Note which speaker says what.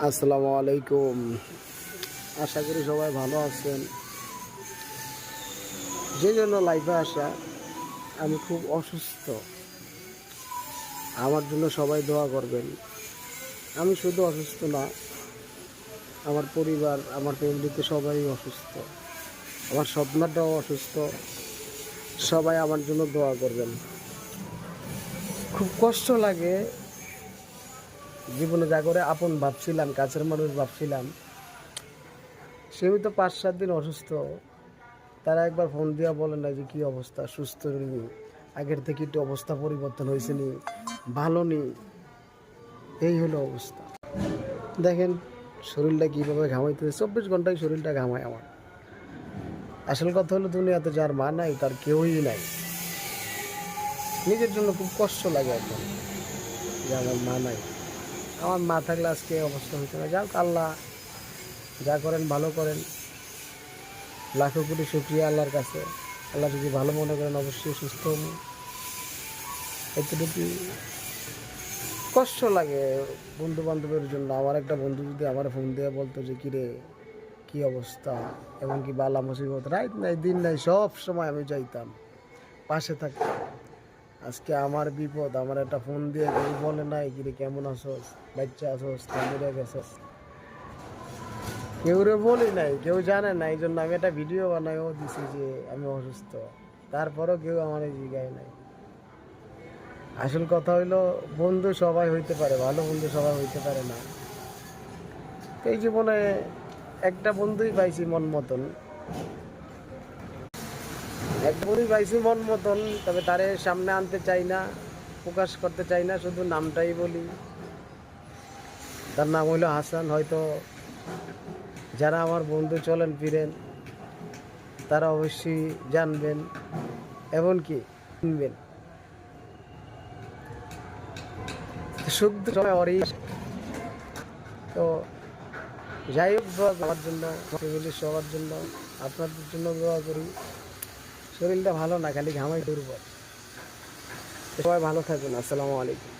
Speaker 1: আসসালামু আলাইকুম। আশা করি সবাই ভালো আছেন। যে জন্য লাইভে আসা, আমি খুব অসুস্থ। আমার জন্য সবাই দোয়া করবেন। আমি শুধু অসুস্থ না, আমার পরিবার, আমার ফ্যামিলিতে সবাই অসুস্থ। আমার স্বপ্নটাও অসুস্থ। সবাই আমার জন্য দোয়া করবেন। খুব কষ্ট লাগে। জীবনে যা করে আপন ভাবছিলাম, কাছের মানুষ ভাবছিলাম, সে তো 5-7 দিন অসুস্থ। তারা একবার ফোন দিয়া বলে না যে কি অবস্থা, সুস্থ নি, আগের থেকে একটু অবস্থা পরিবর্তন হয়েছে নি, ভালো নি। এই হলো অবস্থা। দেখেন শরীরটা কীভাবে ঘামাইতেছে, 24 ঘন্টায় শরীরটা ঘামায় আমার। আসল কথা হলো, দুনিয়াতে যার মা নাই তার কেউই নাই। নিজের জন্য খুব কষ্ট লাগে এখন যে আমার মা নাই। আমার মা থাকলে আজকে অবস্থা হইতো না। যাক, আল্লাহ যা করেন ভালো করেন। লাখো কোটি শুকরিয়া আল্লাহর কাছে। আল্লাহ যদি ভালো মনে করেন অবশ্যই সুস্থ হব। এতটুকু কষ্ট লাগে বন্ধু বান্ধবের জন্য। আমার একটা বন্ধু যদি আমার ফোন দিয়ে বলতো যে কিরে কি অবস্থা, এবং কি বালা মুসিবত, রাত নাই দিন নাই সব সময় আমি চাইতাম, পাশে থাকতাম। আজকে আমার বিপদ, আমার একটা ফোন দিয়ে কেউ বলে নাই কিরে কেমন আছোস, বাচ্চা আছোস, তামিরে গেছস, কেউ রে বলি নাই, কেউ জানে না। এই জন্য আমি একটা ভিডিও বানাইও দিছি যে আমি অসুস্থ, তারপরও কেউ আমার এই জায়গায় নাই। আসল কথা হইলো, বন্ধু সবাই হইতে পারে, ভালো বন্ধু সবাই হইতে পারে না। এই জীবনে একটা বন্ধুই পাইছি মন মতন, এক বন্ধুই পাইছি মন মতন। তবে তারে সামনে আনতে চাই না, প্রকাশ করতে চাই না, শুধু নামটাই বলি। তার নাম হইলো হাসান। হয়তো যারা আমার বন্ধু চলেন ফিরেন তারা অবশ্যই জানবেন, এমনকি শুনবেন। সুখ সময় ওরই। তো যাই হোক, দোয়া আমার জন্য, ফ্যামিলির সবার জন্য, আপনাদের জন্য দোয়া করি। শরীরটা ভালো না, খালি ঘামাই দুর্বল। সবাই ভালো থাকুন। আসসালামু আলাইকুম।